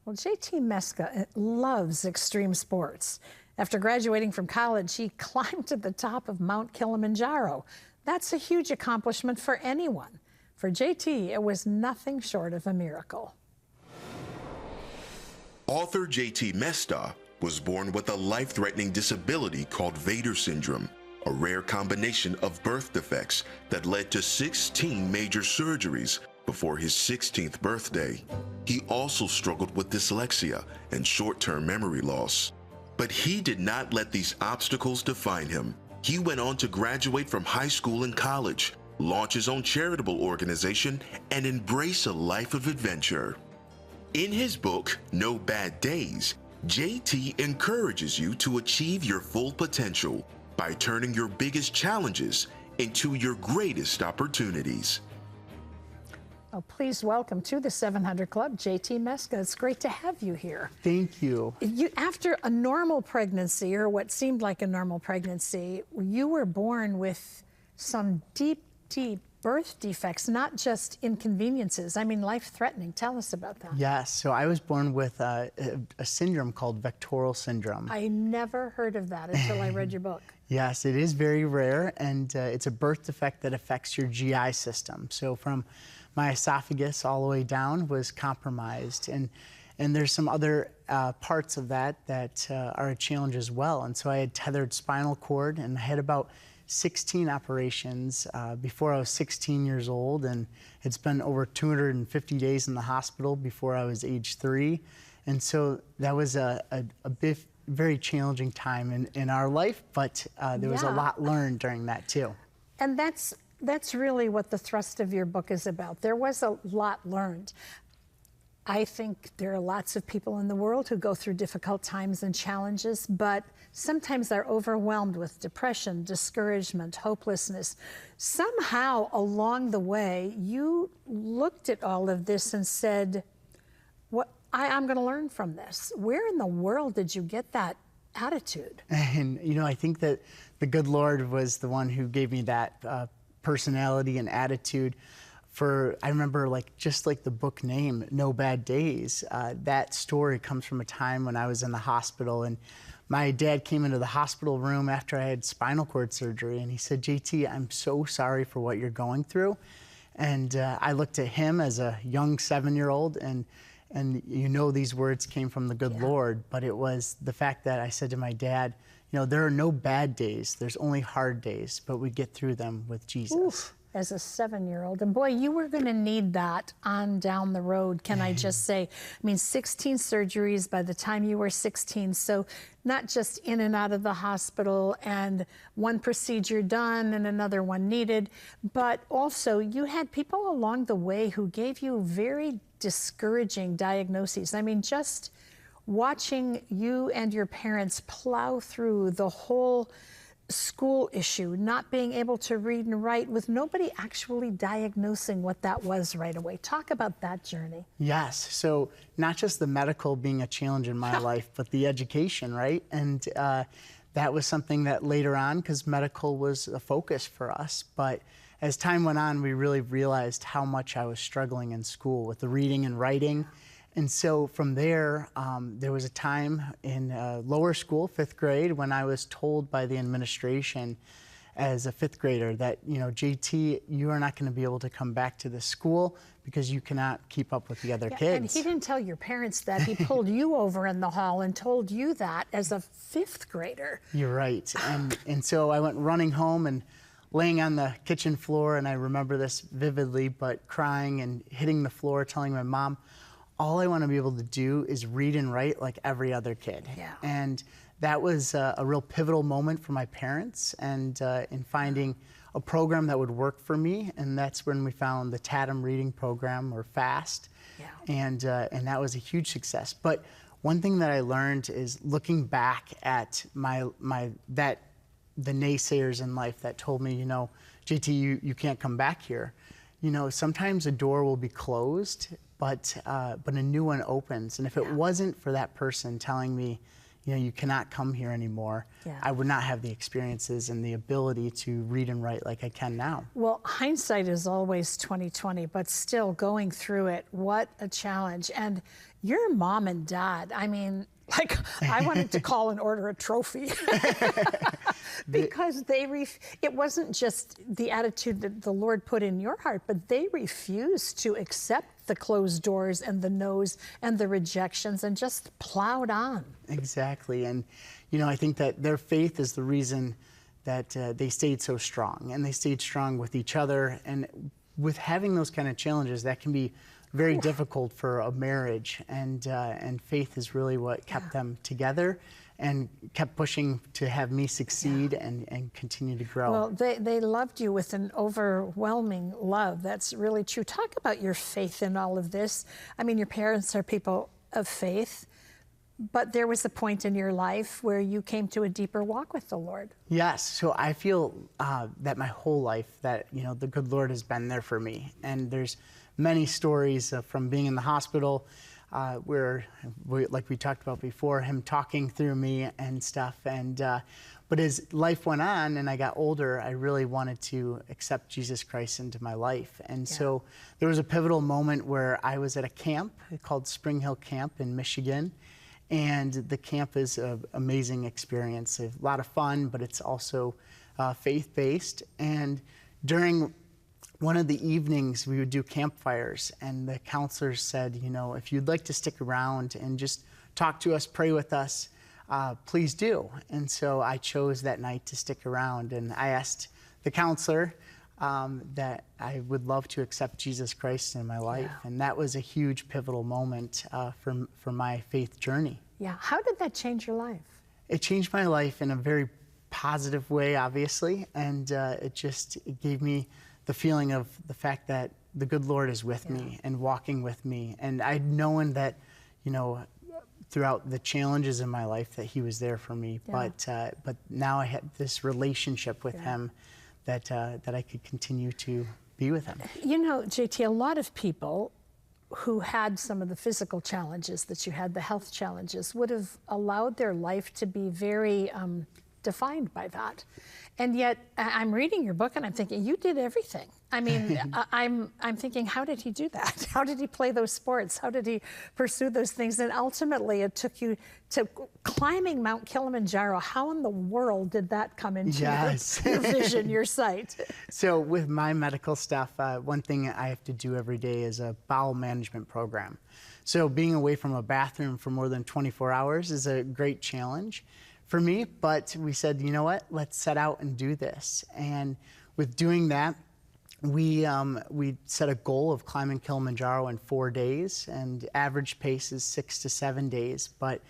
Well, JT Mestdagh loves extreme sports. After graduating from college, he climbed to the top of Mount Kilimanjaro. That's a huge accomplishment for anyone. For JT, it was nothing short of a miracle. Author JT Mestdagh was born with a life-threatening disability called Vader syndrome, a rare combination of birth defects that led to 16 major surgeries before his 16th birthday. He also struggled with dyslexia and short-term memory loss. But he did not let these obstacles define him. He went on to graduate from high school and college, launch his own charitable organization, and embrace a life of adventure. In his book, No Bad Days, JT encourages you to achieve your full potential by turning your biggest challenges into your greatest opportunities. Oh, please welcome to the 700 Club, JT Mestdagh. It's great to have you here. Thank you. After a normal pregnancy, or what seemed like a normal pregnancy, you were born with some deep, deep birth defects, not just inconveniences. I mean, life-threatening. Tell us about that. Yes, so I was born with a syndrome called vectoral syndrome. I never heard of that until I read your book. Yes, it is very rare, and it's a birth defect that affects your GI system. So from my esophagus all the way down was compromised, and there's some other parts of that are a challenge as well. And so I had tethered spinal cord, and I had about 16 operations before I was 16 years old, and had spent over 250 days in the hospital before I was age 3. And so that was a very challenging time in our life, but there was a lot learned during that too. And that's really what the thrust of your book is about. There was a lot learned. I think there are lots of people in the world who go through difficult times and challenges, but sometimes they're overwhelmed with depression, discouragement, hopelessness. Somehow along the way, you looked at all of this and said, I'm going to learn from this. Where in the world did you get that attitude? And, you know, I think that the good Lord was the one who gave me that personality and attitude. I remember, just like the book name, No Bad Days, that story comes from a time when I was in the hospital, and my dad came into the hospital room after I had spinal cord surgery, and he said, JT, I'm so sorry for what you're going through. And I looked at him as a young 7-year-old, and you know these words came from the good Lord, but it was the fact that I said to my dad, you know, there are no bad days, there's only hard days, but we get through them with Jesus. Oof. As a 7-year-old. And boy, you were going to need that on down the road, can I just say. I mean, 16 surgeries by the time you were 16. So not just in and out of the hospital and one procedure done and another one needed, but also you had people along the way who gave you very discouraging diagnoses. I mean, just watching you and your parents plow through the whole school issue, not being able to read and write, with nobody actually diagnosing what that was right away. Talk about that journey. Yes, so not just the medical being a challenge in my life, but the education, right? And that was something that later on, because medical was a focus for us, but as time went on, we really realized how much I was struggling in school with the reading and writing. And so from there, there was a time in lower school, 5th grade, when I was told by the administration as a 5th grader that, you know, JT, you are not going to be able to come back to this school because you cannot keep up with the other kids. And he didn't tell your parents that. He pulled you over in the hall and told you that as a 5th grader. You're right. And so I went running home and laying on the kitchen floor, and I remember this vividly, but crying and hitting the floor, telling my mom, all I want to be able to do is read and write like every other kid. Yeah. And that was a real pivotal moment for my parents, and in finding a program that would work for me. And that's when we found the Tatum reading program, or FAST. Yeah. And that was a huge success. But one thing that I learned is looking back at the naysayers in life that told me, you know, JT, you can't come back here. You know, sometimes a door will be closed, but a new one opens. And if it wasn't for that person telling me, you know, you cannot come here anymore, I would not have the experiences and the ability to read and write like I can now. Well, hindsight is always 20/20, but still going through it, what a challenge. And your mom and dad, I mean, like, I wanted to call and order a trophy because it wasn't just the attitude that the Lord put in your heart, but they refused to accept the closed doors and the no's and the rejections and just plowed on. Exactly. And, you know, I think that their faith is the reason that they stayed so strong, and they stayed strong with each other. And with having those kind of challenges, that can be very difficult for a marriage, and faith is really what kept them together and kept pushing to have me succeed and continue to grow. Well, they loved you with an overwhelming love. That's really true. Talk about your faith in all of this. I mean, your parents are people of faith, but there was a point in your life where you came to a deeper walk with the Lord. Yes, so I feel that my whole life that, you know, the good Lord has been there for me. And there's many stories from being in the hospital where, like we talked about before, him talking through me and stuff. And but as life went on and I got older, I really wanted to accept Jesus Christ into my life. And so there was a pivotal moment where I was at a camp called Spring Hill Camp in Michigan. And the camp is an amazing experience, a lot of fun, but it's also faith-based. And during one of the evenings, we would do campfires, and the counselors said, you know, if you'd like to stick around and just talk to us, pray with us, please do. And so I chose that night to stick around, and I asked the counselor that I would love to accept Jesus Christ in my life. And that was a huge pivotal moment for my faith journey. Yeah. How did that change your life? It changed my life in a very positive way, obviously, and it gave me the feeling of the fact that the good Lord is with me and walking with me. And I'd known that, you know, throughout the challenges in my life that he was there for me. But now I had this relationship with him that I could continue to be with him. You know, JT, a lot of people who had some of the physical challenges that you had, the health challenges, would have allowed their life to be very defined by that. And yet, I'm reading your book and I'm thinking, you did everything. I mean, I'm thinking, how did he do that? How did he play those sports? How did he pursue those things? And ultimately, it took you to climbing Mount Kilimanjaro. How in the world did that come into your vision, your sight? So with my medical stuff, one thing I have to do every day is a bowel management program. So being away from a bathroom for more than 24 hours is a great challenge for me, but we said, you know what, let's set out and do this. And with doing that, we set a goal of climbing Kilimanjaro in 4 days, and average pace is 6 to 7 days. But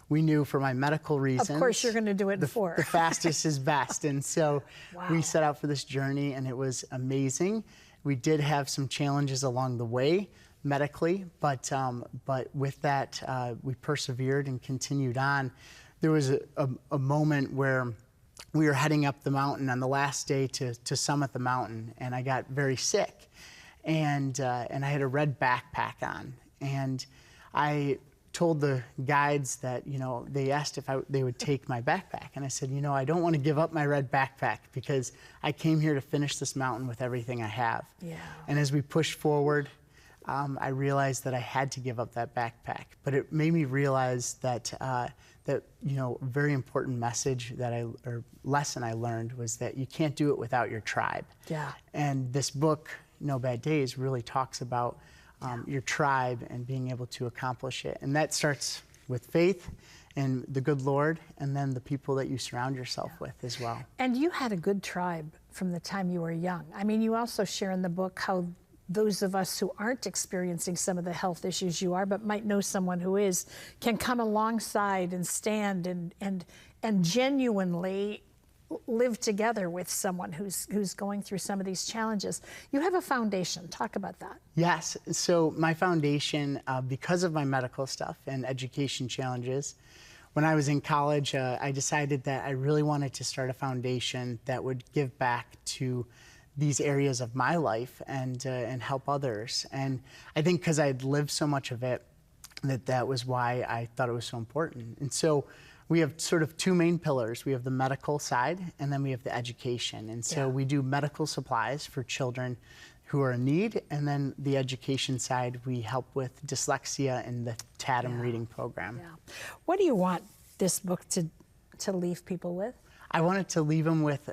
we knew for my medical reasons, of course you're going to do it in 4. The fastest is best. And so we set out for this journey, and it was amazing. We did have some challenges along the way medically, but with that, we persevered and continued on. There was a moment where we were heading up the mountain on the last day to summit the mountain, and I got very sick, and I had a red backpack on, and I told the guides that, you know, they asked if they would take my backpack, and I said, you know, I don't want to give up my red backpack because I came here to finish this mountain with everything I have. Yeah. And as we pushed forward, I realized that I had to give up that backpack, but it made me realize that you know, a very important message or lesson I learned was that you can't do it without your tribe. Yeah. And this book, No Bad Days, really talks about your tribe and being able to accomplish it. And that starts with faith and the good Lord, and then the people that you surround yourself with as well. And you had a good tribe from the time you were young. I mean, you also share in the book how those of us who aren't experiencing some of the health issues you are, but might know someone who is, can come alongside and stand and genuinely live together with someone who's going through some of these challenges. You have a foundation. Talk about that. Yes. So my foundation, because of my medical stuff and education challenges, when I was in college, I decided that I really wanted to start a foundation that would give back to these areas of my life and help others. And I think because I'd lived so much of it, that was why I thought it was so important. And so we have sort of 2 main pillars. We have the medical side, and then we have the education. And so we do medical supplies for children who are in need. And then the education side, we help with dyslexia and the TADM reading program. Yeah. What do you want this book to leave people with? I wanted to leave them with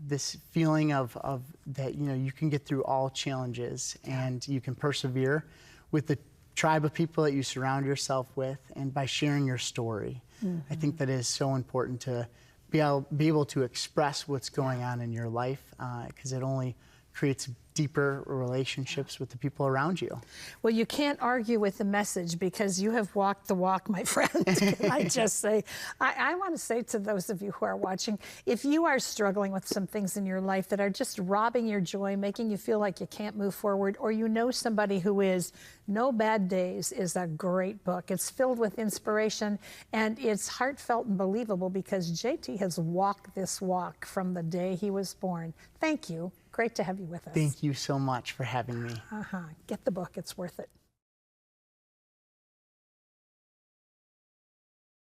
this feeling of that, you know, you can get through all challenges and you can persevere with the tribe of people that you surround yourself with and by sharing your story. I think that is so important to be able to express what's going on in your life, because it only creates deeper relationships with the people around you. Well, you can't argue with the message because you have walked the walk, my friend. I just say, I want to say to those of you who are watching, if you are struggling with some things in your life that are just robbing your joy, making you feel like you can't move forward, or you know somebody who is, No Bad Days is a great book. It's filled with inspiration and it's heartfelt and believable because JT has walked this walk from the day he was born. Thank you. Great to have you with us. Thank you so much for having me. Get the book. It's worth it.